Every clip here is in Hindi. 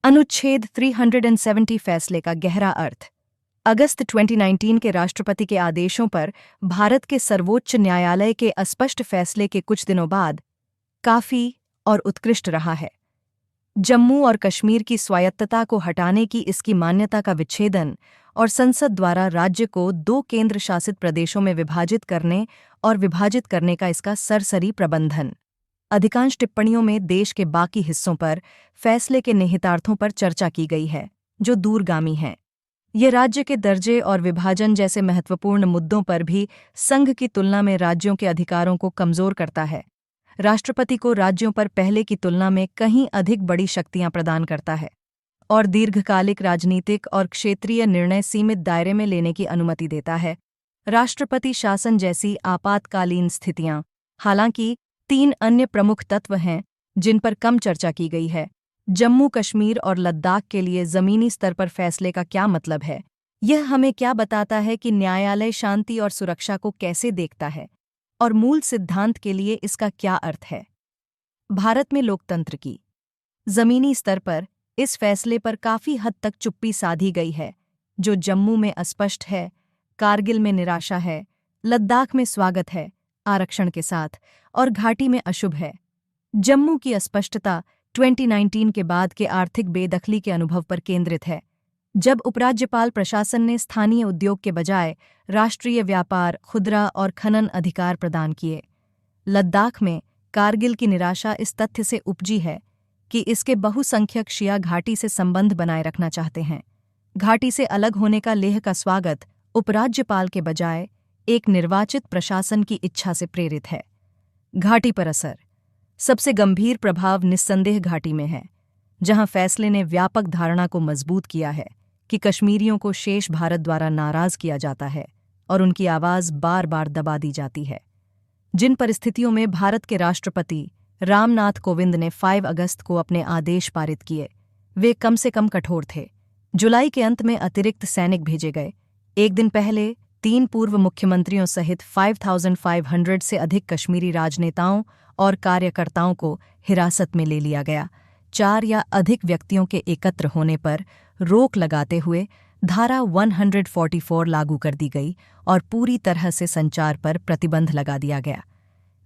अनुच्छेद 370 फैसले का गहरा अर्थ। अगस्त 2019 के राष्ट्रपति के आदेशों पर भारत के सर्वोच्च न्यायालय के अस्पष्ट फैसले के कुछ दिनों बाद काफी और उत्कृष्ट रहा है। जम्मू और कश्मीर की स्वायत्तता को हटाने की इसकी मान्यता का विच्छेदन और संसद द्वारा राज्य को 2 केंद्र शासित प्रदेशों में विभाजित करने का इसका सरसरी प्रबंधन। अधिकांश टिप्पणियों में देश के बाकी हिस्सों पर फैसले के निहितार्थों पर चर्चा की गई है, जो दूरगामी हैं। ये राज्य के दर्जे और विभाजन जैसे महत्वपूर्ण मुद्दों पर भी संघ की तुलना में राज्यों के अधिकारों को कमजोर करता है। राष्ट्रपति को राज्यों पर पहले की तुलना में कहीं अधिक बड़ी शक्तियां प्रदान करता है और दीर्घकालिक राजनीतिक और क्षेत्रीय निर्णय सीमित दायरे में लेने की अनुमति देता है। राष्ट्रपति शासन जैसी आपातकालीन स्थितियां। हालांकि 3 अन्य प्रमुख तत्व हैं जिन पर कम चर्चा की गई है। जम्मू कश्मीर और लद्दाख के लिए जमीनी स्तर पर फैसले का क्या मतलब है? यह हमें क्या बताता है कि न्यायालय शांति और सुरक्षा को कैसे देखता है, और मूल सिद्धांत के लिए इसका क्या अर्थ है? भारत में लोकतंत्र की जमीनी स्तर पर इस फैसले पर काफी हद तक चुप्पी साधी गई है, जो जम्मू में अस्पष्ट है, कारगिल में निराशा है, लद्दाख में स्वागत है आरक्षण के साथ, और घाटी में अशुभ है। जम्मू की अस्पष्टता 2019 के बाद के आर्थिक बेदखली के अनुभव पर केंद्रित है, जब उपराज्यपाल प्रशासन ने स्थानीय उद्योग के बजाय राष्ट्रीय व्यापार, खुदरा और खनन अधिकार प्रदान किए। लद्दाख में कारगिल की निराशा इस तथ्य से उपजी है कि इसके बहुसंख्यक शिया घाटी से संबंध बनाए रखना चाहते हैं। घाटी से अलग होने का लेह का स्वागत उपराज्यपाल के बजाय एक निर्वाचित प्रशासन की इच्छा से प्रेरित है। घाटी पर असर। सबसे गंभीर प्रभाव निस्संदेह घाटी में है, जहां फैसले ने व्यापक धारणा को मजबूत किया है कि कश्मीरियों को शेष भारत द्वारा नाराज किया जाता है और उनकी आवाज बार बार दबा दी जाती है। जिन परिस्थितियों में भारत के राष्ट्रपति रामनाथ कोविंद ने 5 अगस्त को अपने आदेश पारित किए, वे कम से कम कठोर थे। जुलाई के अंत में अतिरिक्त सैनिक भेजे गए। एक दिन पहले 3 पूर्व मुख्यमंत्रियों सहित 5500 से अधिक कश्मीरी राजनेताओं और कार्यकर्ताओं को हिरासत में ले लिया गया। 4 या अधिक व्यक्तियों के एकत्र होने पर रोक लगाते हुए धारा 144 लागू कर दी गई और पूरी तरह से संचार पर प्रतिबंध लगा दिया गया।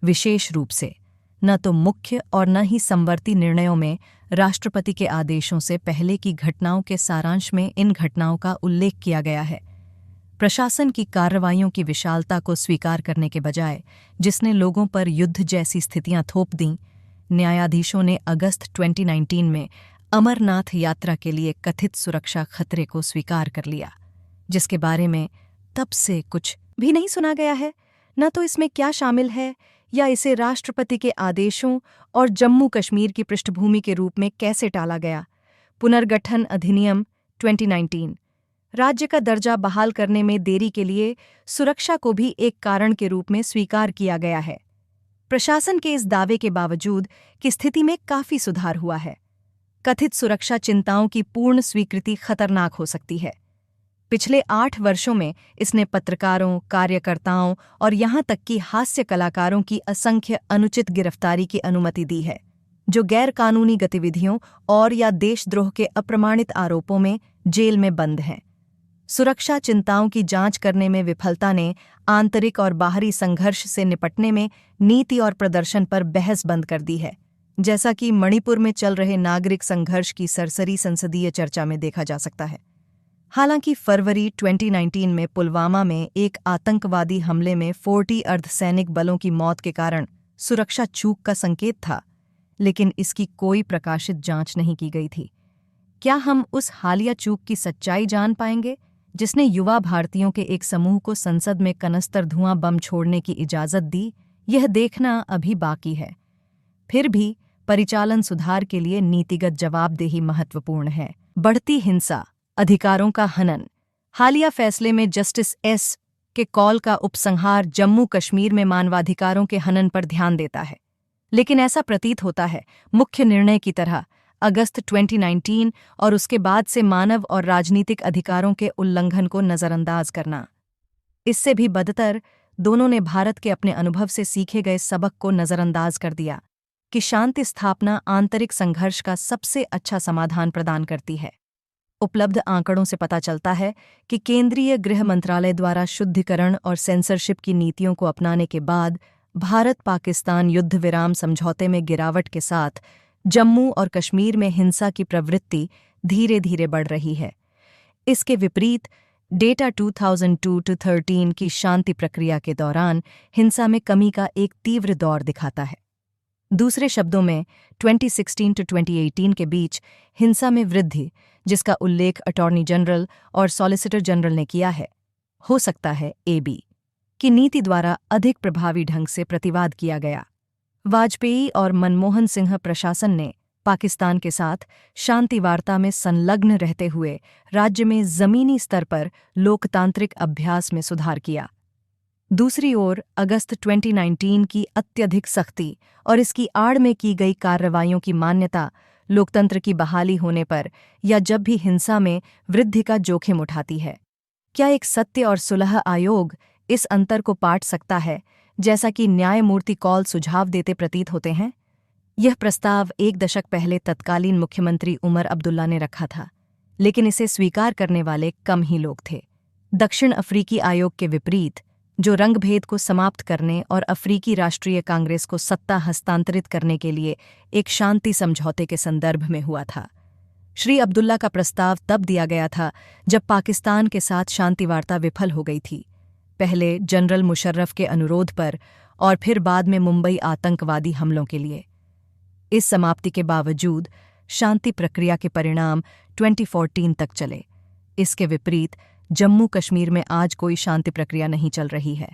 विशेष रूप से न तो मुख्य और न ही समवर्ती निर्णयों में राष्ट्रपति के आदेशों से पहले की घटनाओं के सारांश में इन घटनाओं का उल्लेख किया गया है। प्रशासन की कार्रवाइयों की विशालता को स्वीकार करने के बजाय, जिसने लोगों पर युद्ध जैसी स्थितियां थोप दीं, न्यायाधीशों ने अगस्त 2019 में अमरनाथ यात्रा के लिए कथित सुरक्षा खतरे को स्वीकार कर लिया, जिसके बारे में तब से कुछ भी नहीं सुना गया है। न तो इसमें क्या शामिल है या इसे राष्ट्रपति के आदेशों और जम्मू कश्मीर की पृष्ठभूमि के रूप में कैसे टाला गया। पुनर्गठन अधिनियम 2019 राज्य का दर्जा बहाल करने में देरी के लिए सुरक्षा को भी एक कारण के रूप में स्वीकार किया गया है। प्रशासन के इस दावे के बावजूद कि स्थिति में काफी सुधार हुआ है, कथित सुरक्षा चिंताओं की पूर्ण स्वीकृति खतरनाक हो सकती है। पिछले 8 वर्षों में इसने पत्रकारों, कार्यकर्ताओं और यहां तक कि हास्य कलाकारों की असंख्य अनुचित गिरफ्तारी की अनुमति दी है, जो गैरकानूनी गतिविधियों और या देशद्रोह के अप्रमाणित आरोपों में जेल में बंद हैं। सुरक्षा चिंताओं की जांच करने में विफलता ने आंतरिक और बाहरी संघर्ष से निपटने में नीति और प्रदर्शन पर बहस बंद कर दी है, जैसा कि मणिपुर में चल रहे नागरिक संघर्ष की सरसरी संसदीय चर्चा में देखा जा सकता है। हालांकि फरवरी 2019 में पुलवामा में एक आतंकवादी हमले में 40 अर्धसैनिक बलों की मौत के कारण सुरक्षा चूक का संकेत था, लेकिन इसकी कोई प्रकाशित जांच नहीं की गई थी। क्या हम उस हालिया चूक की सच्चाई जान पाएंगे, जिसने युवा भारतीयों के एक समूह को संसद में कनस्तर धुआं बम छोड़ने की इजाजत दी? यह देखना अभी बाकी है। फिर भी परिचालन सुधार के लिए नीतिगत जवाबदेही महत्वपूर्ण है। बढ़ती हिंसा, अधिकारों का हनन। हालिया फैसले में जस्टिस एस के कॉल का उपसंहार जम्मू कश्मीर में मानवाधिकारों के हनन पर ध्यान देता है, लेकिन ऐसा प्रतीत होता है मुख्य निर्णय की तरह अगस्त 2019 और उसके बाद से मानव और राजनीतिक अधिकारों के उल्लंघन को नजरअंदाज करना। इससे भी बदतर, दोनों ने भारत के अपने अनुभव से सीखे गए सबक को नजरअंदाज कर दिया। कि शांति स्थापना आंतरिक संघर्ष का सबसे अच्छा समाधान प्रदान करती है। उपलब्ध आंकड़ों से पता चलता है कि केंद्रीय गृह मंत्रालय द्वारा शुद्धिकरण और सेंसरशिप की नीतियों को अपनाने के बाद भारत पाकिस्तान युद्ध विराम समझौते में गिरावट के साथ जम्मू और कश्मीर में हिंसा की प्रवृत्ति धीरे धीरे बढ़ रही है। इसके विपरीत डेटा 2002-13 की शांति प्रक्रिया के दौरान हिंसा में कमी का एक तीव्र दौर दिखाता है। दूसरे शब्दों में 2016-2018 के बीच हिंसा में वृद्धि, जिसका उल्लेख अटॉर्नी जनरल और सॉलिसिटर जनरल ने किया है, हो सकता है एबी की नीति द्वारा अधिक प्रभावी ढंग से प्रतिवाद किया गया। वाजपेयी और मनमोहन सिंह प्रशासन ने पाकिस्तान के साथ शांति वार्ता में संलग्न रहते हुए राज्य में जमीनी स्तर पर लोकतांत्रिक अभ्यास में सुधार किया। दूसरी ओर अगस्त 2019 की अत्यधिक सख्ती और इसकी आड़ में की गई कार्रवाइयों की मान्यता लोकतंत्र की बहाली होने पर या जब भी हिंसा में वृद्धि का जोखिम उठाती है। क्या एक सत्य और सुलह आयोग इस अंतर को पाट सकता है, जैसा कि न्यायमूर्ति कौल सुझाव देते प्रतीत होते हैं? यह प्रस्ताव 1 दशक पहले तत्कालीन मुख्यमंत्री उमर अब्दुल्ला ने रखा था, लेकिन इसे स्वीकार करने वाले कम ही लोग थे। दक्षिण अफ्रीकी आयोग के विपरीत, जो रंगभेद को समाप्त करने और अफ्रीकी राष्ट्रीय कांग्रेस को सत्ता हस्तांतरित करने के लिए एक शांति समझौते के संदर्भ में हुआ था। श्री अब्दुल्ला का प्रस्ताव तब दिया गया था जब पाकिस्तान के साथ शांति वार्ता विफल हो गई थी, पहले जनरल मुशर्रफ के अनुरोध पर और फिर बाद में मुंबई आतंकवादी हमलों के लिए। इस समाप्ति के बावजूद शांति प्रक्रिया के परिणाम 2014 तक चले। इसके विपरीत जम्मू कश्मीर में आज कोई शांति प्रक्रिया नहीं चल रही है।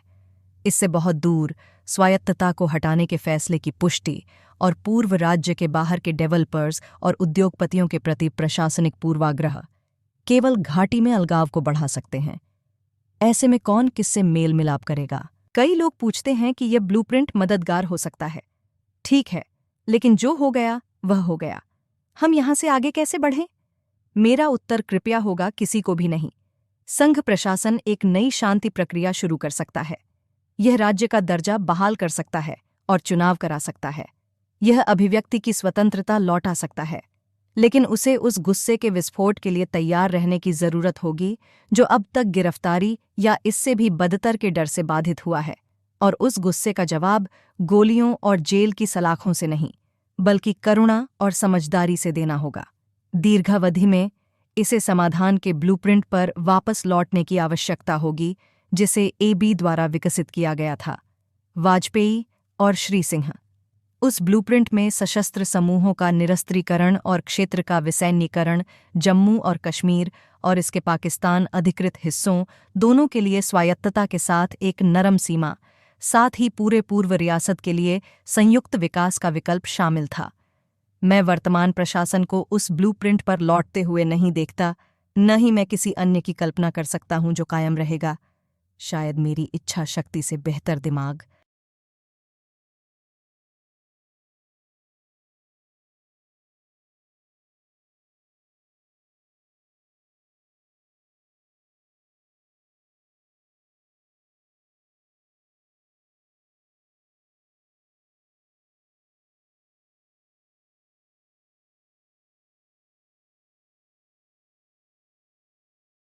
इससे बहुत दूर स्वायत्तता को हटाने के फैसले की पुष्टि और पूर्व राज्य के बाहर के डेवलपर्स और उद्योगपतियों के प्रति प्रशासनिक पूर्वाग्रह केवल घाटी में अलगाव को बढ़ा सकते हैं। ऐसे में कौन किससे मेल मिलाप करेगा? कई लोग पूछते हैं कि यह ब्लूप्रिंट मददगार हो सकता है। ठीक है, लेकिन जो हो गया वह हो गया। हम यहां से आगे कैसे बढ़ें? मेरा उत्तर कृपया होगा किसी को भी नहीं। संघ प्रशासन एक नई शांति प्रक्रिया शुरू कर सकता है। यह राज्य का दर्जा बहाल कर सकता है और चुनाव करा सकता है। यह अभिव्यक्ति की स्वतंत्रता लौटा सकता है, लेकिन उसे उस गुस्से के विस्फोट के लिए तैयार रहने की जरूरत होगी जो अब तक गिरफ्तारी या इससे भी बदतर के डर से बाधित हुआ है। और उस गुस्से का जवाब गोलियों और जेल की सलाखों से नहीं, बल्कि करुणा और समझदारी से देना होगा। दीर्घावधि में इसे समाधान के ब्लूप्रिंट पर वापस लौटने की आवश्यकता होगी, जिसे एबी द्वारा विकसित किया गया था, वाजपेयी और श्री सिंह। उस ब्लूप्रिंट में सशस्त्र समूहों का निरस्त्रीकरण और क्षेत्र का विसैन्यीकरण, जम्मू और कश्मीर और इसके पाकिस्तान अधिकृत हिस्सों दोनों के लिए स्वायत्तता के साथ एक नरम सीमा, साथ ही पूरे पूर्व रियासत के लिए संयुक्त विकास का विकल्प शामिल था। मैं वर्तमान प्रशासन को उस ब्लूप्रिंट पर लौटते हुए नहीं देखता, न ही मैं किसी अन्य की कल्पना कर सकता हूं जो कायम रहेगा। शायद मेरी इच्छा शक्ति से बेहतर दिमाग